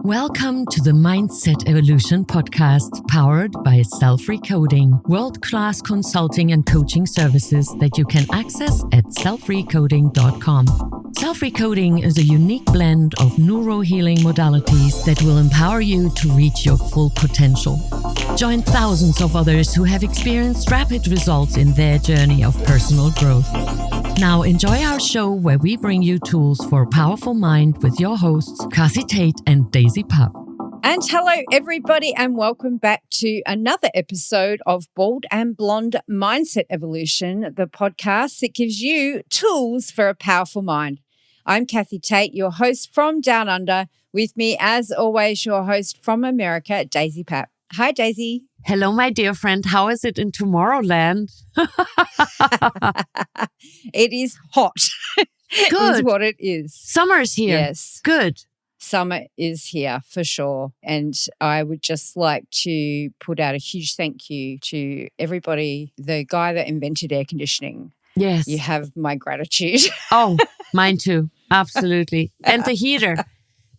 Welcome to the Mindset Evolution podcast, powered by Self-Recoding, world-class consulting and coaching services that you can access at selfrecoding.com. Self-Recoding is a unique blend of neuro-healing modalities that will empower you to reach your full potential. Join thousands of others who have experienced rapid results in their journey of personal growth. Now enjoy our show where we bring you tools for a powerful mind with your hosts, Kathi and Daisy. And hello, everybody, and welcome back to another episode of Bald and Blonde Mindset Evolution, the podcast that gives you tools for a powerful mind. I'm Kathi Tate, your host from Down Under. With me, as always, your host from America, Daisy Pap. Hi, Daisy. Hello, my dear friend. How is it in Tomorrowland? It is hot. Good. Is what it is. Summer's here. Yes. Good. Summer is here for sure. And I would just like to put out a huge thank you to everybody, the guy that invented air conditioning. Yes. You have my gratitude. Oh, mine too. Absolutely. And the heater,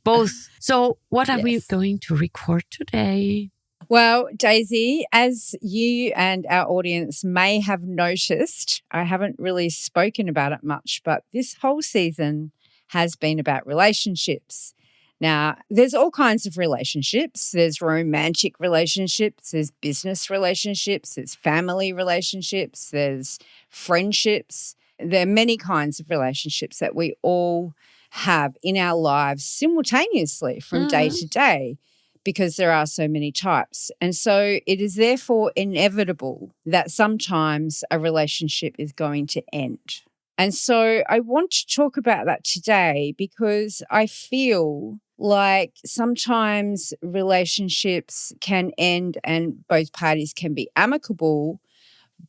both. So what are we going to record today? Well, Daisy, as you and our audience may have noticed, I haven't really spoken about it much, but this whole season has been about relationships. Now, there's all kinds of relationships. There's romantic relationships, there's business relationships, there's family relationships, there's friendships. There are many kinds of relationships that we all have in our lives simultaneously from day to day, because there are so many types. And so it is therefore inevitable that sometimes a relationship is going to end. And so I want to talk about that today because I feel like sometimes relationships can end and both parties can be amicable,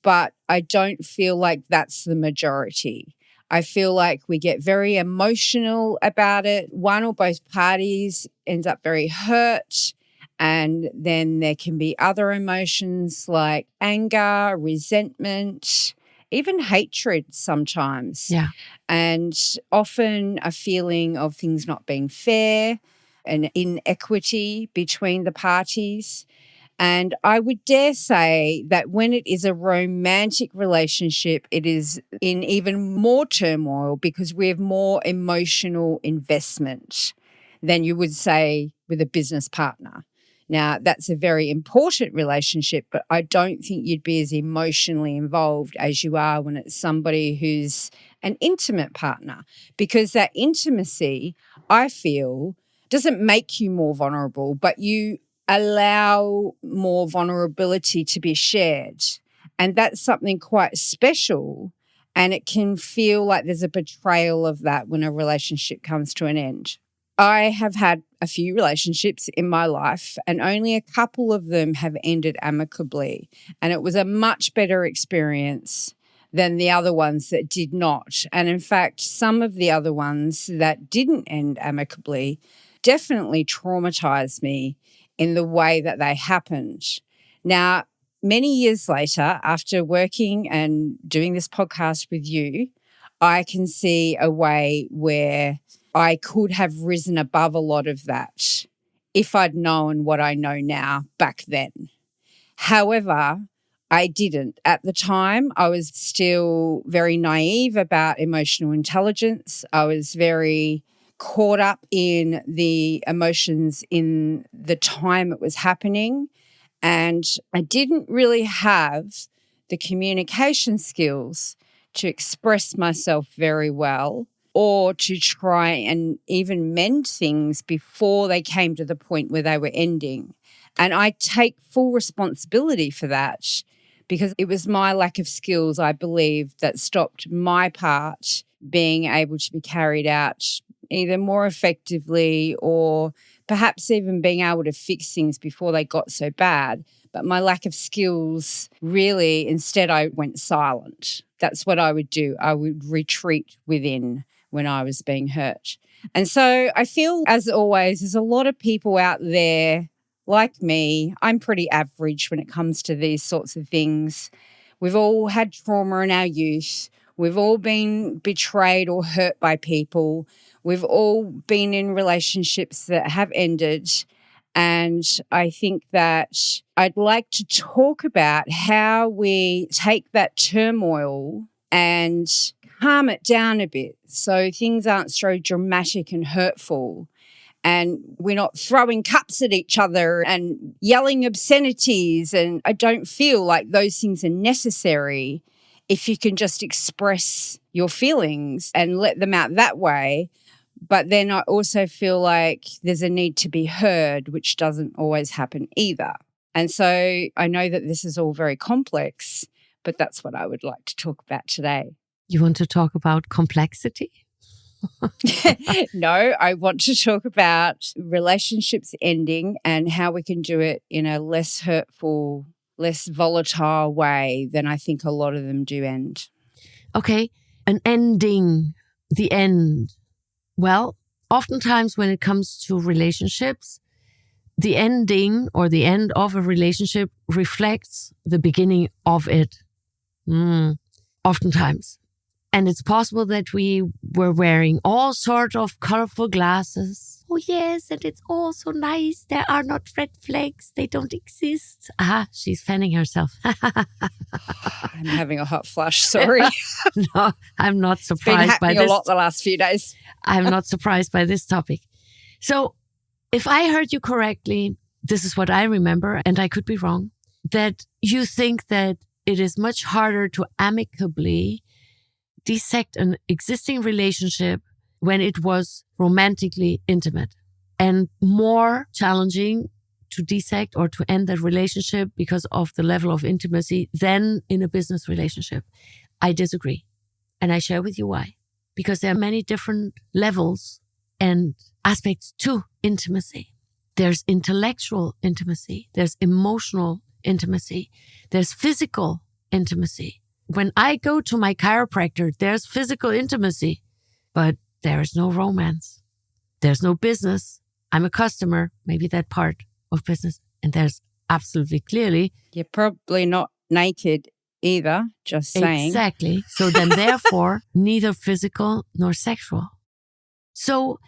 but I don't feel like that's the majority. I feel like we get very emotional about it. One or both parties ends up very hurt. And then there can be other emotions like anger, resentment, even hatred sometimes. Yeah. And often a feeling of things not being fair and inequity between the parties. And I would dare say that when it is a romantic relationship, it is in even more turmoil because we have more emotional investment than you would say with a business partner. Now, that's a very important relationship, but I don't think you'd be as emotionally involved as you are when it's somebody who's an intimate partner, because that intimacy, I feel, doesn't make you more vulnerable, but you allow more vulnerability to be shared. And that's something quite special. And it can feel like there's a betrayal of that when a relationship comes to an end. I have had a few relationships in my life, and only a couple of them have ended amicably. And it was a much better experience than the other ones that did not. And in fact, some of the other ones that didn't end amicably definitely traumatized me in the way that they happened. Now, many years later, after working and doing this podcast with you, I can see a way where I could have risen above a lot of that if I'd known what I know now back then. However, I didn't. At the time, I was still very naive about emotional intelligence. I was very caught up in the emotions in the time it was happening. And I didn't really have the communication skills to express myself very well or to try and even mend things before they came to the point where they were ending. And I take full responsibility for that because it was my lack of skills, I believe, that stopped my part being able to be carried out either more effectively or perhaps even being able to fix things before they got so bad. But my lack of skills really, instead I went silent. That's what I would do. I would retreat within when I was being hurt. And so I feel, as always, there's a lot of people out there like me. I'm pretty average when it comes to these sorts of things. We've all had trauma in our youth. We've all been betrayed or hurt by people. We've all been in relationships that have ended. And I think that I'd like to talk about how we take that turmoil and calm it down a bit so things aren't so dramatic and hurtful. And we're not throwing cups at each other and yelling obscenities. And I don't feel like those things are necessary if you can just express your feelings and let them out that way. But then I also feel like there's a need to be heard, which doesn't always happen either. And so I know that this is all very complex, but that's what I would like to talk about today. You want to talk about complexity? No, I want to talk about relationships ending and how we can do it in a less hurtful, less volatile way than I think a lot of them do end. Okay, an ending, the end. Well, oftentimes when it comes to relationships, the ending or the end of a relationship reflects the beginning of it. Oftentimes. And it's possible that we were wearing all sorts of colorful glasses. Oh, yes, and it's all so nice. There are not red flags. They don't exist. She's fanning herself. I'm having a hot flush, sorry. No, I'm not surprised by this. It's been happening a lot the last few days. I'm not surprised by this topic. So if I heard you correctly, this is what I remember, and I could be wrong, that you think that it is much harder to amicably dissect an existing relationship when it was romantically intimate, and more challenging to dissect or to end that relationship because of the level of intimacy than in a business relationship. I disagree. And I share with you why. Because there are many different levels and aspects to intimacy. There's intellectual intimacy. There's emotional intimacy. There's physical intimacy. When I go to my chiropractor, there's physical intimacy, but there is no romance. There's no business. I'm a customer, maybe that part of business. And there's absolutely clearly. You're probably not naked either, just saying. Exactly. So then therefore, neither physical nor sexual. So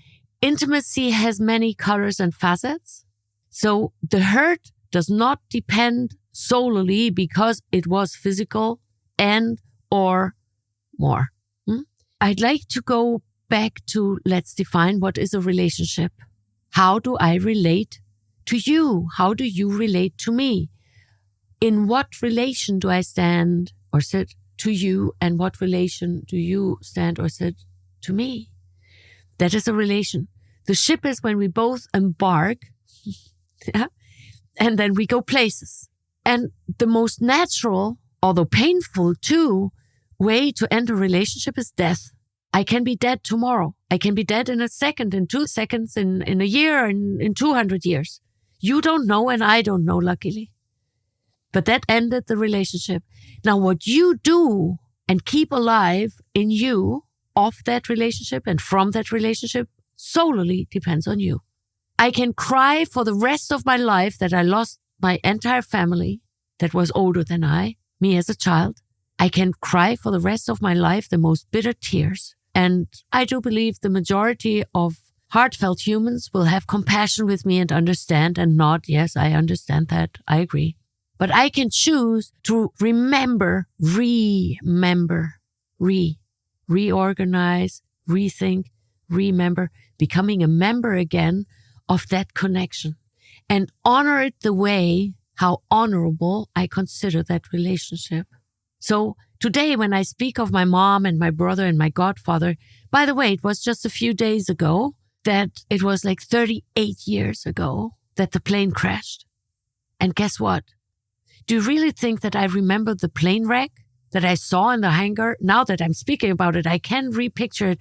intimacy has many colors and facets. So the hurt does not depend solely because it was physical and or more. I'd like to go back to let's define what is a relationship. How do I relate to you? How do you relate to me? In what relation do I stand or sit to you, and what relation do you stand or sit to me? That is a relation. The ship is when we both embark and then we go places. And the most natural, although painful too, way to end a relationship is death. I can be dead tomorrow. I can be dead in a second, in 2 seconds, in a year, in 200 years. You don't know and I don't know, luckily. But that ended the relationship. Now what you do and keep alive in you of that relationship and from that relationship solely depends on you. I can cry for the rest of my life that I lost my entire family that was older than I, me as a child. I can cry for the rest of my life the most bitter tears. And I do believe the majority of heartfelt humans will have compassion with me and understand and nod. Yes, I understand that. I agree. But I can choose to remember, reorganize, rethink, remember, becoming a member again of that connection and honor it the way how honorable I consider that relationship. So today, when I speak of my mom and my brother and my godfather, by the way, it was just a few days ago that it was like 38 years ago that the plane crashed. And guess what? Do you really think that I remember the plane wreck that I saw in the hangar? Now that I'm speaking about it, I can repicture it.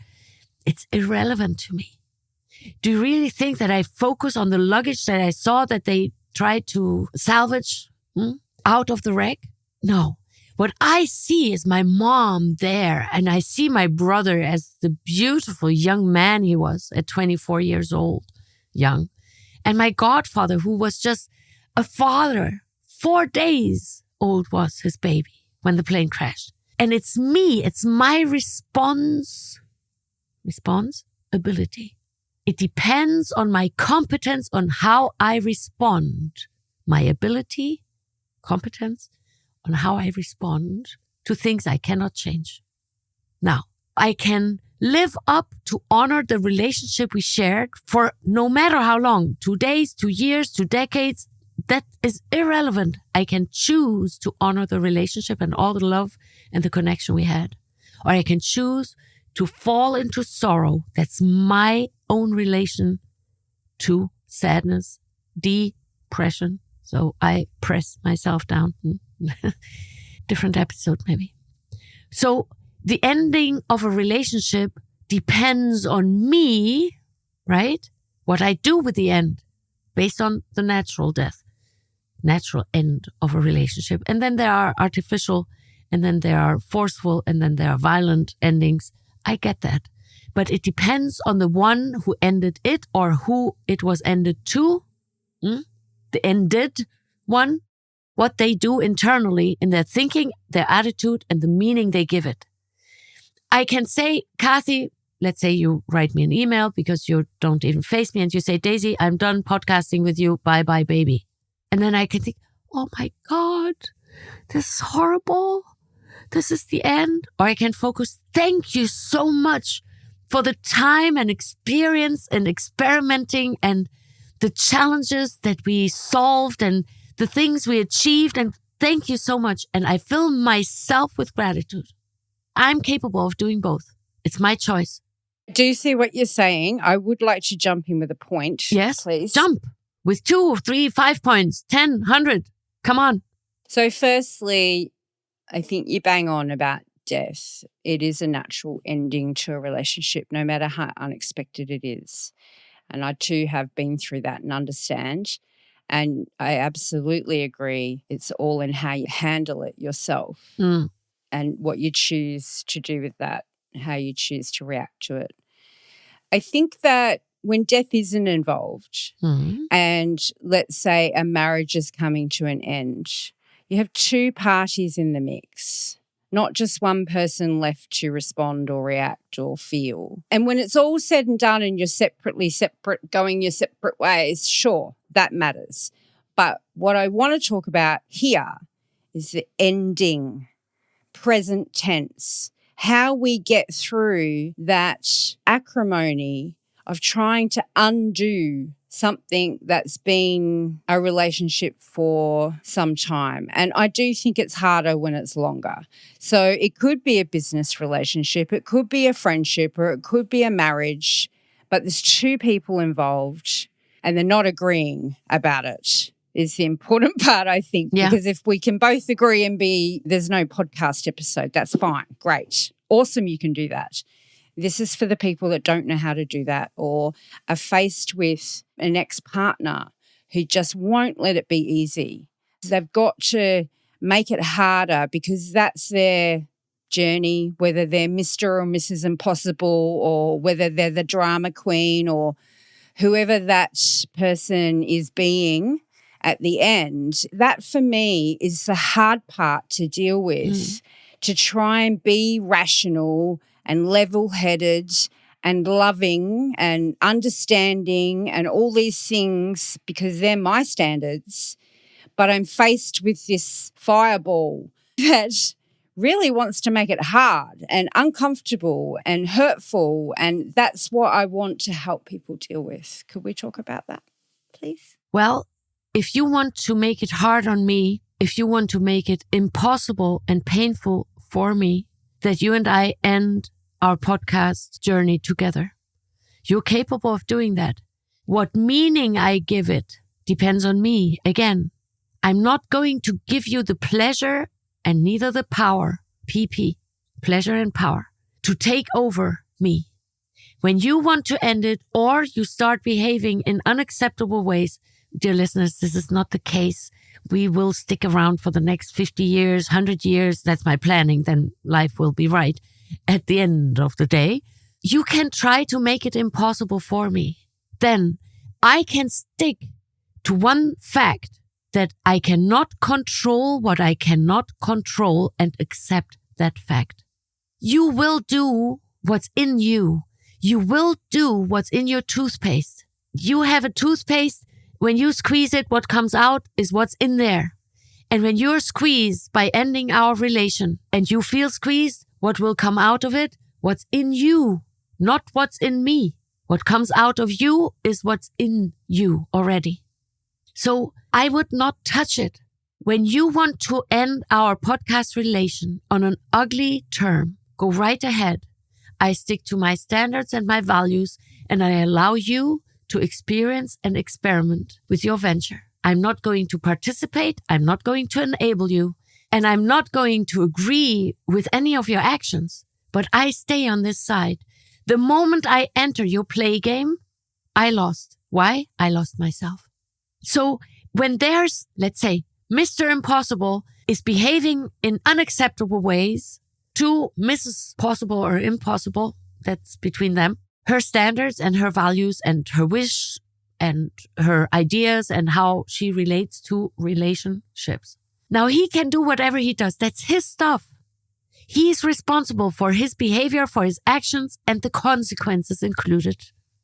It's irrelevant to me. Do you really think that I focus on the luggage that I saw that they tried to salvage out of the wreck? No. What I see is my mom there, and I see my brother as the beautiful young man he was at 24 years old, young. And my godfather, who was just a father, 4 days old was his baby when the plane crashed. And it's me. It's my responsibility. It depends on my competence on how I respond. My ability, competence on how I respond to things I cannot change. Now, I can live up to honor the relationship we shared for no matter how long, 2 days, 2 years, 2 decades. That is irrelevant. I can choose to honor the relationship and all the love and the connection we had. Or I can choose to fall into sorrow. That's my own relation to sadness, depression. So I press myself down. Different episode, maybe. So the ending of a relationship depends on me, right? What I do with the end based on the natural end of a relationship. And then there are artificial, and then there are forceful, and then there are violent endings. I get that. But it depends on the one who ended it or who it was ended to. The ended one, what they do internally in their thinking, their attitude, and the meaning they give it. I can say, Kathi, let's say you write me an email because you don't even face me and you say, Daisy, I'm done podcasting with you. Bye-bye, baby. And then I can think, oh my God, this is horrible. This is the end. Or I can focus, thank you so much for the time and experience and experimenting and the challenges that we solved and the things we achieved. And thank you so much. And I fill myself with gratitude. I'm capable of doing both. It's my choice. Do you see what you're saying? I would like to jump in with a point. Yes, please. Jump with 2, 3, 5 points, 10, 100. Come on. So firstly, I think you bang on about death. It is a natural ending to a relationship, no matter how unexpected it is. And I too have been through that and understand. And I absolutely agree. It's all in how you handle it yourself. And what you choose to do with that, how you choose to react to it. I think that when death isn't involved and let's say a marriage is coming to an end, you have 2 parties in the mix, not just one person left to respond or react or feel. And when it's all said and done and you're separate, going your separate ways, sure, that matters. But what I want to talk about here is the ending. Present tense, how we get through that acrimony of trying to undo something that's been a relationship for some time. And I do think it's harder when it's longer. So it could be a business relationship, it could be a friendship, or it could be a marriage, but there's 2 people involved and they're not agreeing about it. Is the important part, I think, because if we can both agree and there's no podcast episode, that's fine. Great. Awesome. You can do that. This is for the people that don't know how to do that or are faced with an ex-partner who just won't let it be easy. They've got to make it harder because that's their journey, whether they're Mr. or Mrs. Impossible or whether they're the drama queen or whoever that person is being. At the end, that for me is the hard part to deal with, to try and be rational and level-headed and loving and understanding and all these things because they're my standards. But I'm faced with this fireball that really wants to make it hard and uncomfortable and hurtful, and that's what I want to help people deal with. Could we talk about that, please? Well, if you want to make it hard on me, if you want to make it impossible and painful for me that you and I end our podcast journey together, you're capable of doing that. What meaning I give it depends on me. Again, I'm not going to give you the pleasure and neither the power, PP, pleasure and power, to take over me. When you want to end it or you start behaving in unacceptable ways, dear listeners, this is not the case. We will stick around for the next 50 years, 100 years. That's my planning. Then life will be right at the end of the day. You can try to make it impossible for me. Then I can stick to one fact that I cannot control what I cannot control and accept that fact. You will do what's in you. You will do what's in your toothpaste. You have a toothpaste. When you squeeze it, what comes out is what's in there. And when you're squeezed by ending our relation and you feel squeezed, what will come out of it? What's in you, not what's in me. What comes out of you is what's in you already. So I would not touch it. When you want to end our podcast relation on an ugly term, go right ahead. I stick to my standards and my values, and I allow you to experience and experiment with your venture. I'm not going to participate. I'm not going to enable you. And I'm not going to agree with any of your actions. But I stay on this side. The moment I enter your play game, I lost. Why? I lost myself. So when there's, let's say, Mr. Impossible is behaving in unacceptable ways to Mrs. Possible or Impossible, that's between them, her standards and her values and her wish and her ideas and how she relates to relationships. Now he can do whatever he does. That's his stuff. He's responsible for his behavior, for his actions, and the consequences included.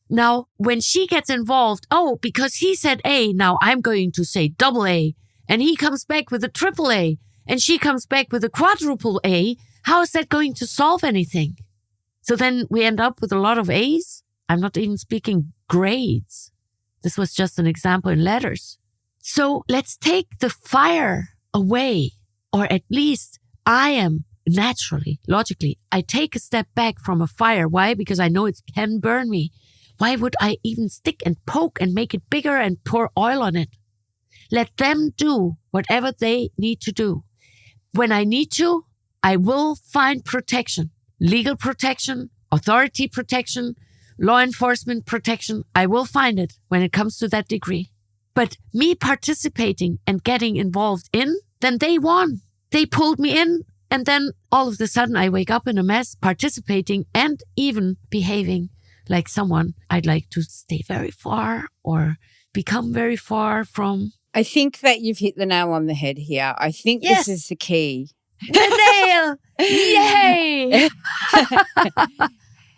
Now, when she gets involved, because he said A, now I'm going to say double A, and he comes back with a triple A, and she comes back with a quadruple A, how is that going to solve anything? So then we end up with a lot of A's. I'm not even speaking grades. This was just an example in letters. So let's take the fire away, or at least I am naturally, logically, I take a step back from a fire. Why? Because I know it can burn me. Why would I even stick and poke and make it bigger and pour oil on it? Let them do whatever they need to do. When I need to, I will find protection, legal protection, authority protection, law enforcement protection. I will find it when it comes to that degree. But me participating and getting involved in, then they won. They pulled me in. And then all of a sudden I wake up in a mess, participating and even behaving like someone I'd like to stay very far or become very far from. I think that you've hit the nail on the head here. I think Yes. This is the key. The nail! Yay!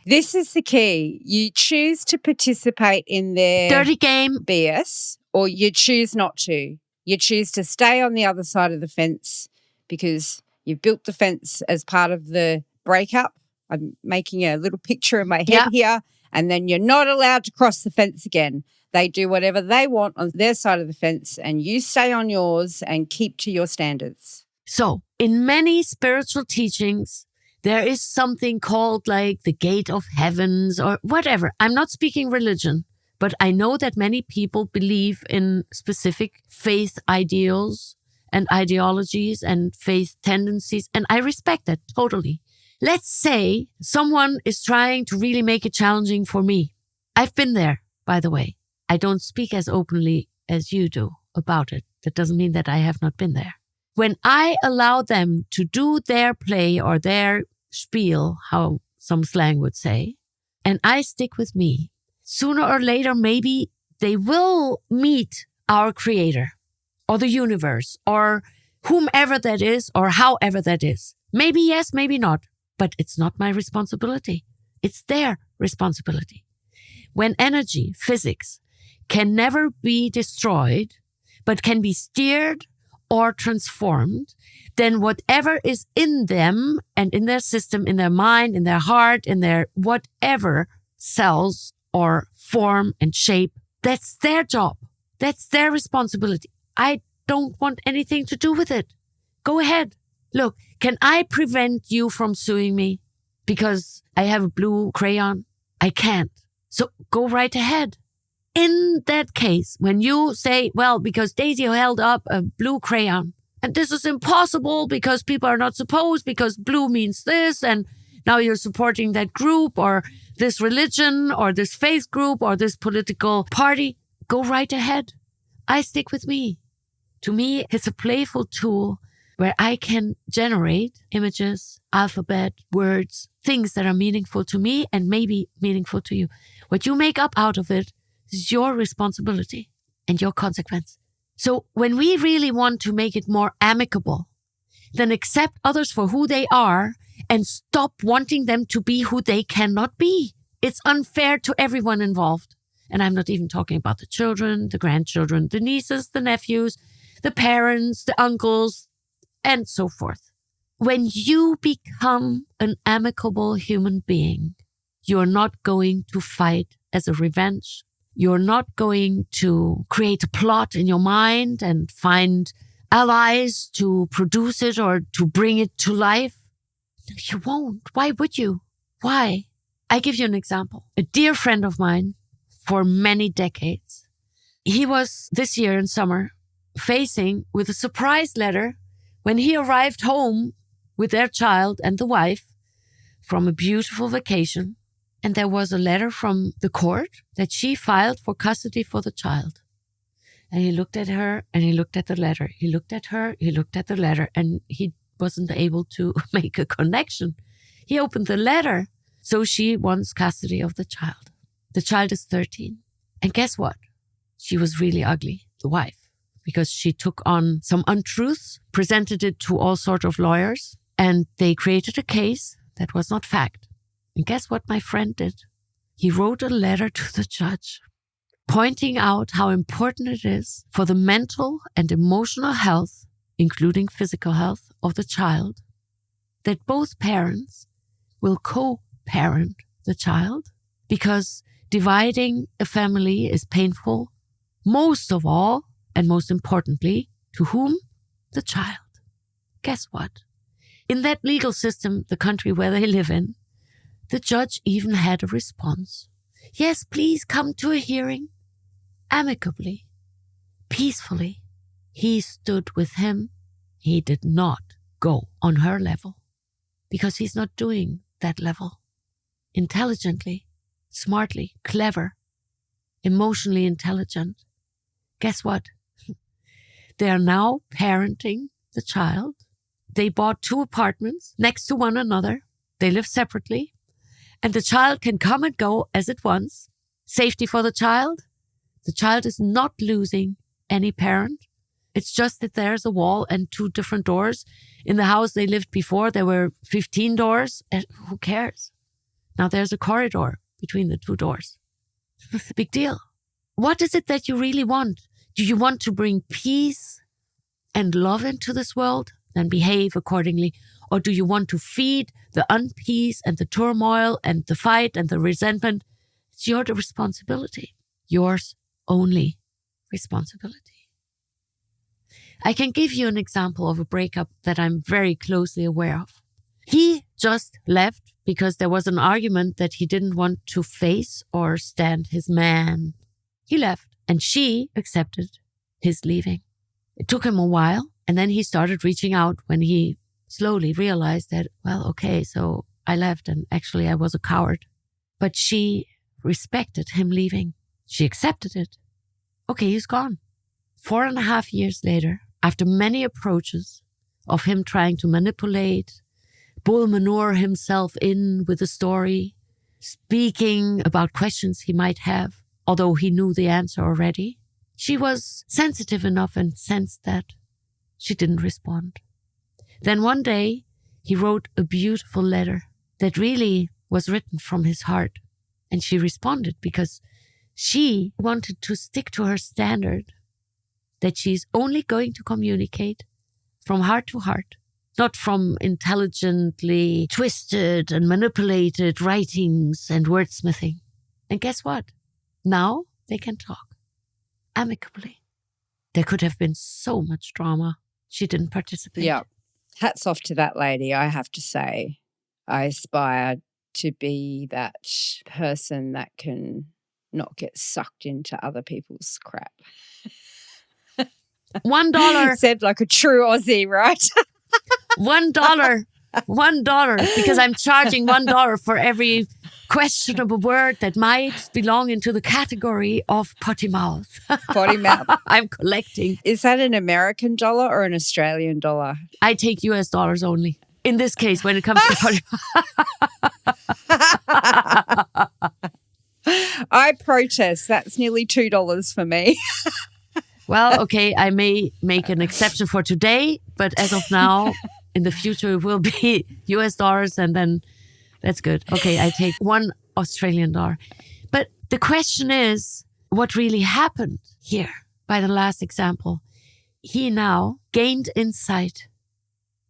This is the key. You choose to participate in their Dirty game. BS, or you choose not to. You choose to stay on the other side of the fence because you've built the fence as part of the breakup. I'm making a little picture in my head here. And then you're not allowed to cross the fence again. They do whatever they want on their side of the fence and you stay on yours and keep to your standards. So in many spiritual teachings, there is something called like the gate of heavens or whatever. I'm not speaking religion, but I know that many people believe in specific faith ideals and ideologies and faith tendencies. And I respect that totally. Let's say someone is trying to really make it challenging for me. I've been there, by the way. I don't speak as openly as you do about it. That doesn't mean that I have not been there. When I allow them to do their play or their spiel, how some slang would say, and I stick with me, sooner or later, maybe they will meet our creator or the universe or whomever that is or however that is. Maybe yes, maybe not. But it's not my responsibility. It's their responsibility. When energy, physics, can never be destroyed, but can be steered or transformed, then whatever is in them and in their system, in their mind, in their heart, in their whatever cells or form and shape, that's their job. That's their responsibility. I don't want anything to do with it. Go ahead. Look, can I prevent you from suing me because I have a blue crayon? I can't. So go right ahead. In that case, when you say, well, because Daisy held up a blue crayon, and this is impossible because people are not supposed, because blue means this, and now you're supporting that group or this religion or this faith group or this political party, go right ahead. I stick with me. To me, it's a playful tool where I can generate images, alphabet, words, things that are meaningful to me and maybe meaningful to you. What you make up out of it is your responsibility and your consequence. So when we really want to make it more amicable, then accept others for who they are and stop wanting them to be who they cannot be. It's unfair to everyone involved. And I'm not even talking about the children, the grandchildren, the nieces, the nephews, the parents, the uncles, and so forth. When you become an amicable human being, you're not going to fight as a revenge. You're not going to create a plot in your mind and find allies to produce it or to bring it to life. You won't. Why would you? Why? I give you an example. A dear friend of mine for many decades, he was this year in summer facing with a surprise letter when he arrived home with their child and the wife from a beautiful vacation. And there was a letter from the court that she filed for custody for the child. And he looked at her and he looked at the letter. He looked at her, he looked at the letter, and he wasn't able to make a connection. He opened the letter. So she wants custody of the child. The child is 13. And guess what? She was really ugly, the wife, because she took on some untruths, presented it to all sorts of lawyers, and they created a case that was not fact. And guess what my friend did? He wrote a letter to the judge pointing out how important it is for the mental and emotional health, including physical health, of the child, that both parents will co-parent the child, because dividing a family is painful, most of all, and most importantly, to whom? The child. Guess what? In that legal system, the country where they live in, the judge even had a response. Yes, please come to a hearing. Amicably, peacefully. He stood with him. He did not go on her level because he's not doing that level. Intelligently, smartly, clever, emotionally intelligent. Guess what? They are now parenting the child. They bought 2 apartments next to one another. They live separately. And the child can come and go as it wants. Safety for the child. The child is not losing any parent. It's just that there's a wall and 2 different doors. In the house they lived before, there were 15 doors. And who cares? Now there's a corridor between the 2 doors. It's a big deal. What is it that you really want? Do you want to bring peace and love into this world? Then behave accordingly. Or do you want to feed the unpeace and the turmoil and the fight and the resentment? It's your responsibility. Yours only responsibility. I can give you an example of a breakup that I'm very closely aware of. He just left because there was an argument that he didn't want to face or stand his man. He left and she accepted his leaving. It took him a while, and then he started reaching out when he slowly realized that, well, okay, so I left and actually I was a coward. But she respected him leaving. She accepted it. Okay, he's gone. 4.5 years later, after many approaches of him trying to manipulate, bull manure himself in with the story, speaking about questions he might have, although he knew the answer already, she was sensitive enough and sensed that she didn't respond. Then one day, he wrote a beautiful letter that really was written from his heart. And she responded because she wanted to stick to her standard that she's only going to communicate from heart to heart, not from intelligently twisted and manipulated writings and wordsmithing. And guess what? Now they can talk amicably. There could have been so much drama. She didn't participate. Yeah. Hats off to that lady, I have to say. I aspire to be that person that can not get sucked into other people's crap. $1. Said like a true Aussie, right? $1. $1, because I'm charging $1 for every questionable word that might belong into the category of potty mouth. Potty mouth. I'm collecting. Is that an American dollar or an Australian dollar? I take US dollars only. In this case, when it comes to potty mouth. I protest. That's nearly $2 for me. Well, okay, I may make an exception for today, but as of now, in the future it will be US dollars, and then that's good. Okay, I take $1 Australian. But the question is, what really happened here by the last example? He now gained insight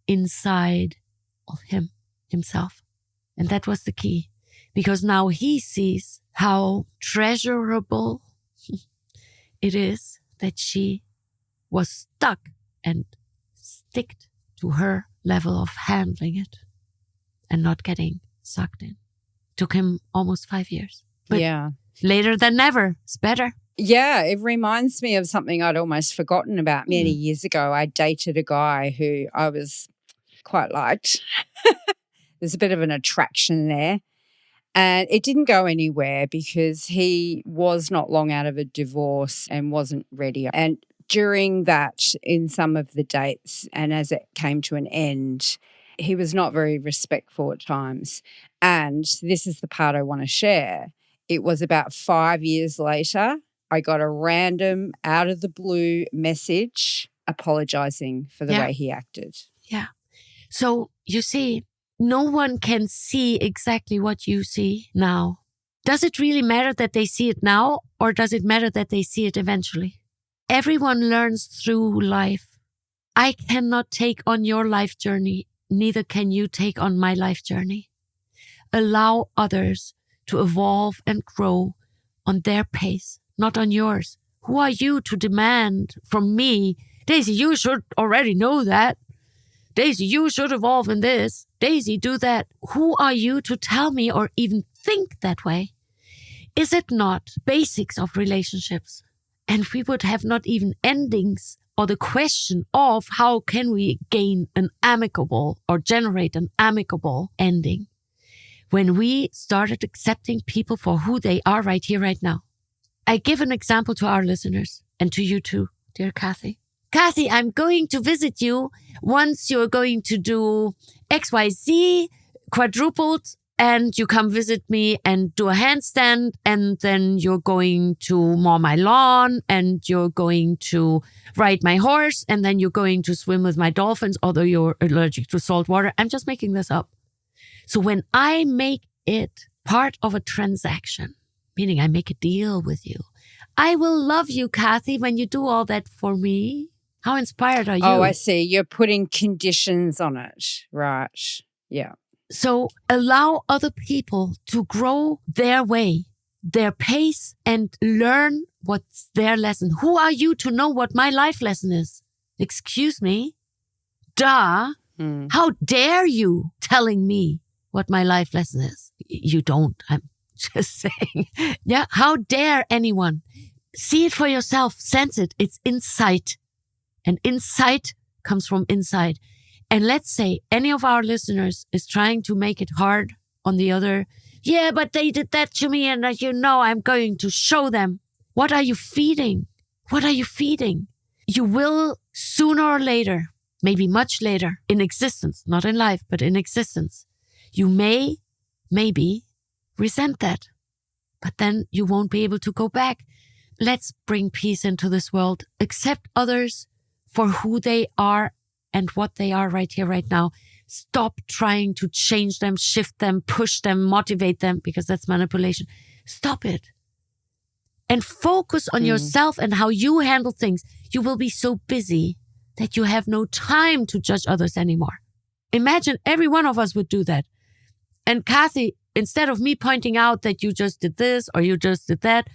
inside of himself. And that was the key, because now he sees how treasurable it is that she was stuck and sticked to her level of handling it and not getting sucked in. Took him almost 5 years. But later than never, it's better. Yeah, it reminds me of something I'd almost forgotten about many years ago. I dated a guy who I was quite liked. There's a bit of an attraction there. And it didn't go anywhere because he was not long out of a divorce and wasn't ready. And during that, in some of the dates, and as it came to an end, he was not very respectful at times. And this is the part I want to share. It was about 5 years later, I got a random out of the blue message apologizing for the way he acted. Yeah. So you see, no one can see exactly what you see now. Does it really matter that they see it now, or does it matter that they see it eventually? Everyone learns through life. I cannot take on your life journey. Neither can you take on my life journey. Allow others to evolve and grow on their pace, not on yours. Who are you to demand from me, Daisy, you should already know that. Daisy, you should evolve in this. Daisy, do that. Who are you to tell me or even think that way? Is it not basics of relationships? And we would have not even endings or the question of how can we gain an amicable or generate an amicable ending when we started accepting people for who they are right here, right now. I give an example to our listeners and to you too, dear Kathi. Kathi, I'm going to visit you once you're going to do XYZ quadrupled, and you come visit me and do a handstand, and then you're going to mow my lawn, and you're going to ride my horse, and then you're going to swim with my dolphins, although you're allergic to salt water. I'm just making this up. So when I make it part of a transaction, meaning I make a deal with you, I will love you, Kathi, when you do all that for me. How inspired are you? Oh, I see. You're putting conditions on it. Right. Yeah. So allow other people to grow their way, their pace, and learn what's their lesson. Who are you to know what my life lesson is? Excuse me? Duh. How dare you telling me what my life lesson is? You don't. I'm just saying. Yeah. How dare anyone? See it for yourself. Sense it. It's insight. And insight comes from inside. And let's say any of our listeners is trying to make it hard on the other. Yeah, but they did that to me, and I'm going to show them. What are you feeding? What are you feeding? You will sooner or later, maybe much later, in existence, not in life, but in existence, you maybe resent that. But then you won't be able to go back. Let's bring peace into this world. Accept others for who they are and what they are right here, right now. Stop trying to change them, shift them, push them, motivate them, because that's manipulation. Stop it. And focus on yourself and how you handle things. You will be so busy that you have no time to judge others anymore. Imagine every one of us would do that. And Kathi, instead of me pointing out that you just did this or you just did that,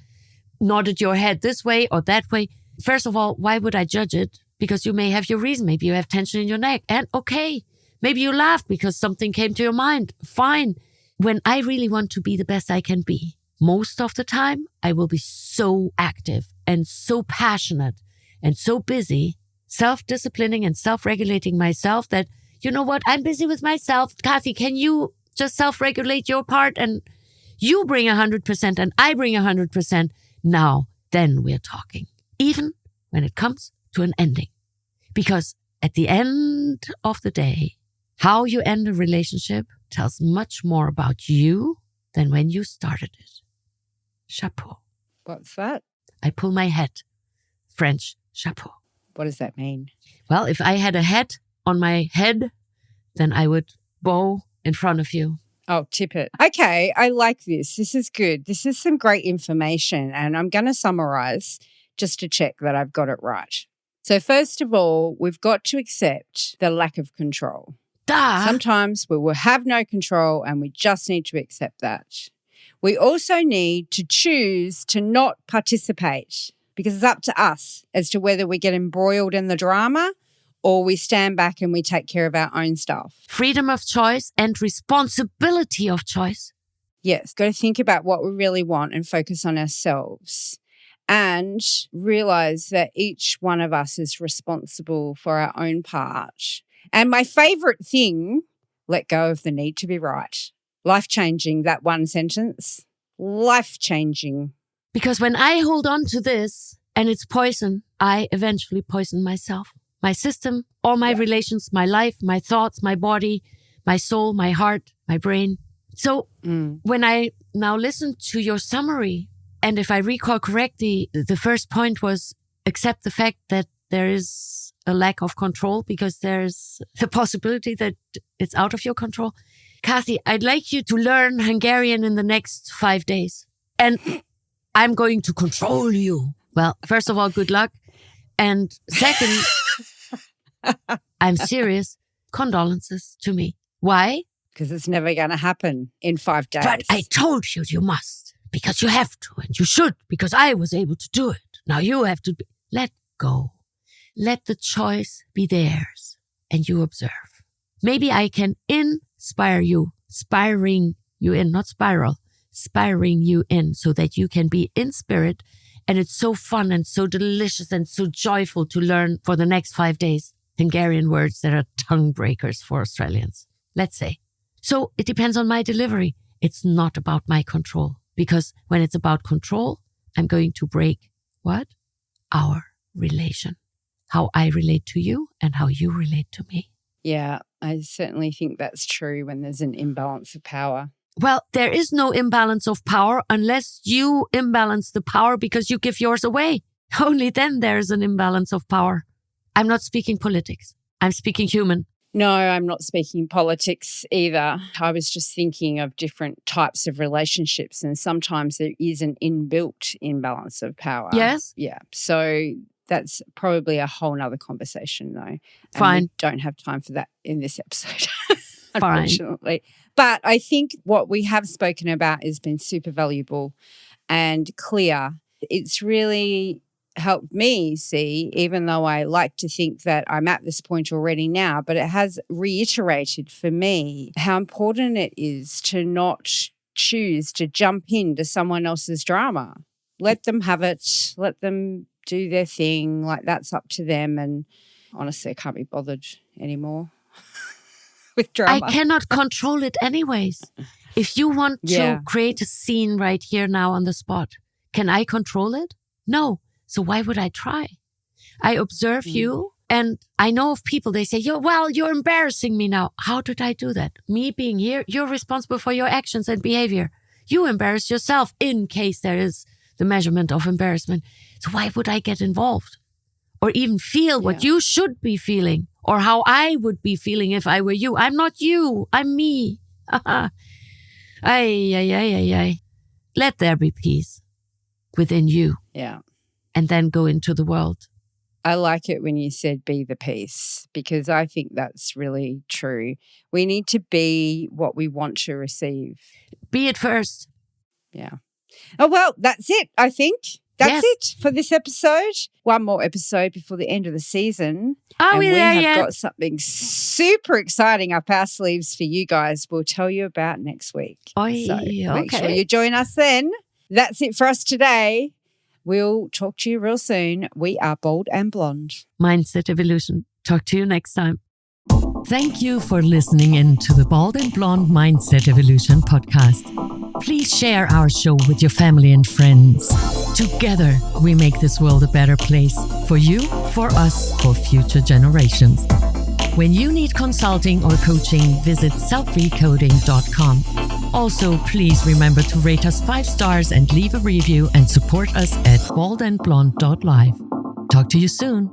nodded your head this way or that way, first of all, why would I judge it? Because you may have your reason. Maybe you have tension in your neck. And okay, maybe you laughed because something came to your mind. Fine. When I really want to be the best I can be, most of the time, I will be so active and so passionate and so busy, self-disciplining and self-regulating myself that, you know what, I'm busy with myself. Kathi, can you just self-regulate your part and you bring 100% and I bring 100%? Now, then we're talking. Even when it comes to an ending. Because at the end of the day, how you end a relationship tells much more about you than when you started it. Chapeau. What's that? I pull my hat. French chapeau. What does that mean? Well, if I had a hat on my head then I would bow in front of you. Oh, tip it. Okay, I like this. This is good. This is some great information, and I'm going to summarize just to check that I've got it right. So first of all, we've got to accept the lack of control. Duh. Sometimes we will have no control and we just need to accept that. We also need to choose to not participate because it's up to us as to whether we get embroiled in the drama or we stand back and we take care of our own stuff. Freedom of choice and responsibility of choice. Yes, got to think about what we really want and focus on ourselves and realize that each one of us is responsible for our own part. And my favorite thing, let go of the need to be right. Life-changing, that one sentence. Life-changing. Because when I hold on to this and it's poison, I eventually poison myself. My system, all my relations, my life, my thoughts, my body, my soul, my heart, my brain. So when I now listen to your summary, and if I recall correctly, the first point was accept the fact that there is a lack of control because there's the possibility that it's out of your control. Kathi, I'd like you to learn Hungarian in the next 5 days. And I'm going to control you. Well, first of all, good luck. And second, I'm serious. Condolences to me. Why? Because it's never going to happen in 5 days. But I told you you must, because you have to, and you should, because I was able to do it. Now you have to let go. Let the choice be theirs, and you observe. Maybe I can inspire you, spiring you in, not spiral, spiring you in so that you can be in spirit. And it's so fun and so delicious and so joyful to learn for the next 5 days Hungarian words that are tongue breakers for Australians, let's say. So it depends on my delivery. It's not about my control, because when it's about control, I'm going to break what? Our relation. How I relate to you and how you relate to me. Yeah, I certainly think that's true when there's an imbalance of power. Well, there is no imbalance of power unless you imbalance the power because you give yours away. Only then there is an imbalance of power. I'm not speaking politics. I'm speaking human. No, I'm not speaking politics either. I was just thinking of different types of relationships, and sometimes there is an inbuilt imbalance of power. Yes? Yeah. So that's probably a whole nother conversation, though. And Fine. we don't have time for that in this episode, Fine. unfortunately. But I think what we have spoken about has been super valuable and clear. It's really helped me see, even though I like to think that I'm at this point already now, but it has reiterated for me how important it is to not choose to jump into someone else's drama. Let them have it. Let them do their thing. Like, that's up to them. And honestly, I can't be bothered anymore with drama. I cannot control it anyways. If you want to create a scene right here now on the spot, can I control it? No. So why would I try? I observe you, and I know of people, they say, you're embarrassing me now. How did I do that? Me being here, you're responsible for your actions and behavior. You embarrass yourself in case there is the measurement of embarrassment. So why would I get involved? Or even feel what you should be feeling, or how I would be feeling if I were you. I'm not you. I'm me. Ay. Let there be peace within you. Yeah. And then go into the world. I like it when you said be the peace, because I think that's really true. We need to be what we want to receive. Be it first. Yeah. Oh, well, that's it, I think. That's it for this episode. One more episode before the end of the season. Are we there yet? We have got something super exciting up our sleeves for you guys. We'll tell you about next week. Make sure you join us then. That's it for us today. We'll talk to you real soon. We are Bold and Blonde. Mindset Evolution. Talk to you next time. Thank you for listening in to the Bold and Blonde Mindset Evolution podcast. Please share our show with your family and friends. Together, we make this world a better place for you, for us, for future generations. When you need consulting or coaching, visit selfrecoding.com. Also, please remember to rate us 5 stars and leave a review and support us at boldandblonde.live. Talk to you soon.